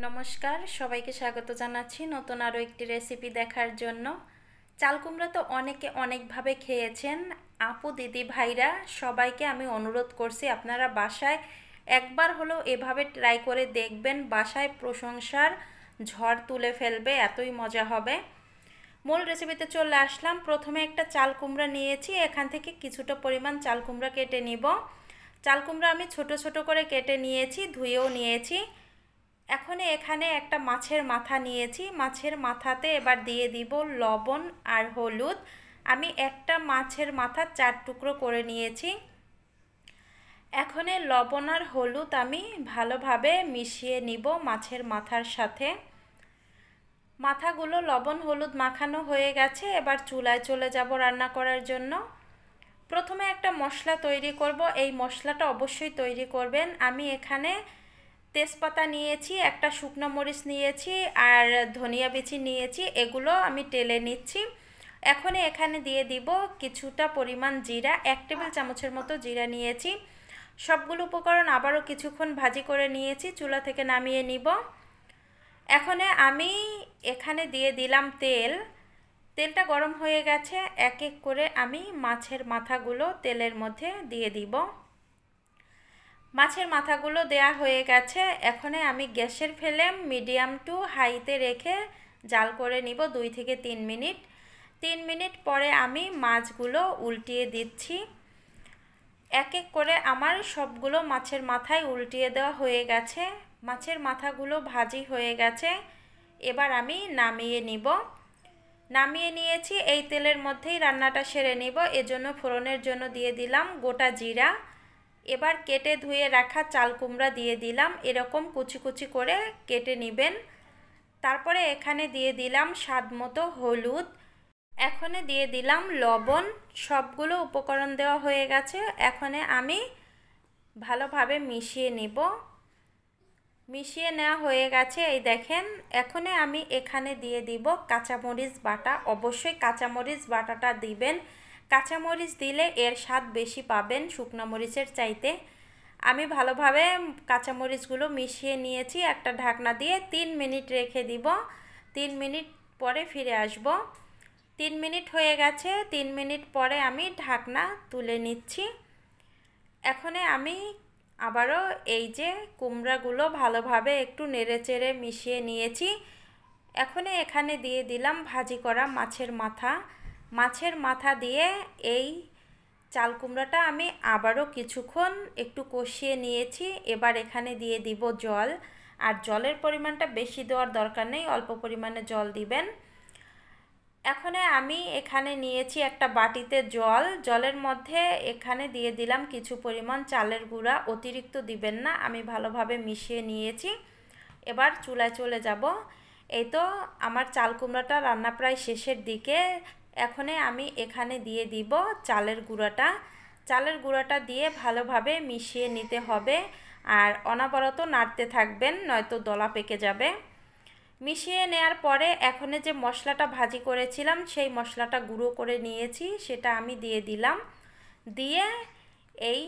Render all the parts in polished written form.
নমস্কার, সবাইকে স্বাগত জানাচ্ছি নতুন আরও একটি রেসিপি দেখার জন্য। চাল কুমড়া তো অনেকে অনেকভাবে খেয়েছেন। আপু দিদি ভাইরা সবাইকে আমি অনুরোধ করছি আপনারা বাসায় একবার হলেও এভাবে ট্রাই করে দেখবেন। বাসায় প্রশংসার ঝড় তুলে ফেলবে, এতই মজা হবে। মূল রেসিপিতে চলে আসলাম। প্রথমে একটা চাল কুমড়া নিয়েছি, এখান থেকে কিছুটা পরিমাণ চাল কুমড়া কেটে নিব। চাল কুমড়া আমি ছোট ছোট করে কেটে নিয়েছি, ধুয়েও নিয়েছি। এখন এখানে একটা মাছের মাথা নিয়েছি, মাছের মাথাতে এবার দিয়ে দিব লবণ আর হলুদ। আমি একটা মাছের মাথা 4 টুকরো করে নিয়েছি। এখন লবণ আর হলুদ আমি ভালোভাবে মিশিয়ে নিব মাছের মাথার সাথে। মাথাগুলো লবণ হলুদ মাখানো হয়ে গেছে, এবার চুলায় চলে যাব রান্না করার জন্য। প্রথমে একটা মশলা তৈরি করব, এই মশলাটা অবশ্যই তৈরি করবেন। আমি এখানে তেজপাতা নিয়েছি, একটা শুকনো মরিচ নিয়েছি আর ধনিয়া বিচি নিয়েছি, এগুলো আমি টেলে নিচ্ছি। এখন এখানে দিয়ে দিব কিছুটা পরিমাণ জিরা, 1 টেবিল চামচের মতো জিরা নিয়েছি। সবগুলো উপকরণ আবারও কিছুক্ষণ ভাজি করে নিয়েছি, চুলা থেকে নামিয়ে নিব। এখন আমি এখানে দিয়ে দিলাম তেল। তেলটা গরম হয়ে গেছে, এক এক করে আমি মাছের মাথাগুলো তেলের মধ্যে দিয়ে দিব। মাছের মাথাগুলো দেয়া হয়ে গেছে। এখন আমি গ্যাসের ফ্লেম মিডিয়াম টু হাইতে রেখে জাল করে নিব 2 থেকে 3 মিনিট। 3 মিনিট পরে আমি মাছগুলো উল্টিয়ে দিচ্ছি। এক এক করে আমার সবগুলো মাছের মাথায় উল্টিয়ে দেওয়া হয়ে গেছে। মাছের মাথাগুলো ভাজি হয়ে গেছে, এবার আমি নামিয়ে নিব। নামিয়ে নিয়েছি, এই তেলের মধ্যেই রান্নাটা সেরে নিব। এজন্য ফোড়নের জন্য দিয়ে দিলাম গোটা জিরা। এবার কেটে ধুয়ে রাখা চাল কুমড়া দিয়ে দিলাম, এরকম কুচি কুচি করে কেটে নেবেন। তারপরে এখানে দিয়ে দিলাম স্বাদ মতো হলুদ, এখন দিয়ে দিলাম লবণ। সবগুলো উপকরণ দেওয়া হয়ে গেছে, এখন আমি ভালোভাবে মিশিয়ে নিব। মিশিয়ে নেওয়া হয়ে গেছে, এই দেখেন। এখন আমি এখানে দিয়ে দিব কাঁচামরিচ বাটা। অবশ্যই কাঁচামরিচ বাটাটা দিবেন, কাঁচামরিচ দিলে এর স্বাদ বেশি পাবেন শুকনো মরিচের চাইতে। আমি ভালোভাবে কাঁচামরিচগুলো মিশিয়ে নিয়েছি। একটা ঢাকনা দিয়ে 3 মিনিট রেখে দিব। 3 মিনিট পরে ফিরে আসব। 3 মিনিট হয়ে গেছে, 3 মিনিট পরে আমি ঢাকনা তুলে নিচ্ছি। এখন আমি আবারও এই যে কুমড়াগুলো ভালোভাবে একটু নেড়েচেড়ে মিশিয়ে নিয়েছি। এখন এখানে দিয়ে দিলাম ভাজি করা মাছের মাথা। মাছের মাথা দিয়ে এই চাল কুমড়াটা আমি আবারও কিছুক্ষণ একটু কষিয়ে নিয়েছি। এবার এখানে দিয়ে দিব জল, আর জলের পরিমাণটা বেশি দেওয়ার দরকার নেই, অল্প পরিমাণে জল দিবেন। এখন আমি এখানে নিয়েছি একটা বাটিতে জল। জলের মধ্যে এখানে দিয়ে দিলাম কিছু পরিমাণ চালের গুঁড়া, অতিরিক্ত দিবেন না। আমি ভালোভাবে মিশিয়ে নিয়েছি, এবার চুলায় চলে যাব। এই তো আমার চাল কুমড়াটা রান্না প্রায় শেষের দিকে। এখন আমি এখানে দিয়ে দিব চালের গুঁড়াটা। চালের গুঁড়াটা দিয়ে ভালোভাবে মিশিয়ে নিতে হবে, আর অনবরত নাড়তে থাকবেন, নয়তো দলা পেকে যাবে। মিশিয়ে নেওয়ার পরে এখন যে মশলাটা ভাজি করেছিলাম সেই মশলাটা গুঁড়ো করে নিয়েছি, সেটা আমি দিয়ে দিলাম। দিয়ে এই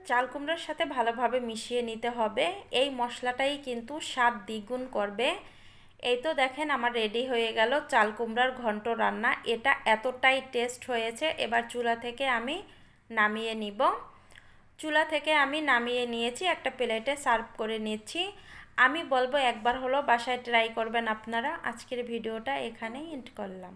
চাল কুমড়ার সাথে ভালোভাবে মিশিয়ে নিতে হবে। এই মশলাটাই কিন্তু স্বাদ দ্বিগুণ করবে। এই তো দেখেন আমার রেডি হয়ে গেল চাল কুমড়ার ঘন্ট রান্না। এটা এতটাই টেস্ট হয়েছে। এবার চুলা থেকে আমি নামিয়ে নিব। চুলা থেকে আমি নামিয়ে নিয়েছি, একটা প্লেটে সার্ভ করে নিচ্ছি। আমি বলবো একবার হলো বাসায় ট্রাই করবেন আপনারা। আজকের ভিডিওটা এখানেই এন্ড করলাম।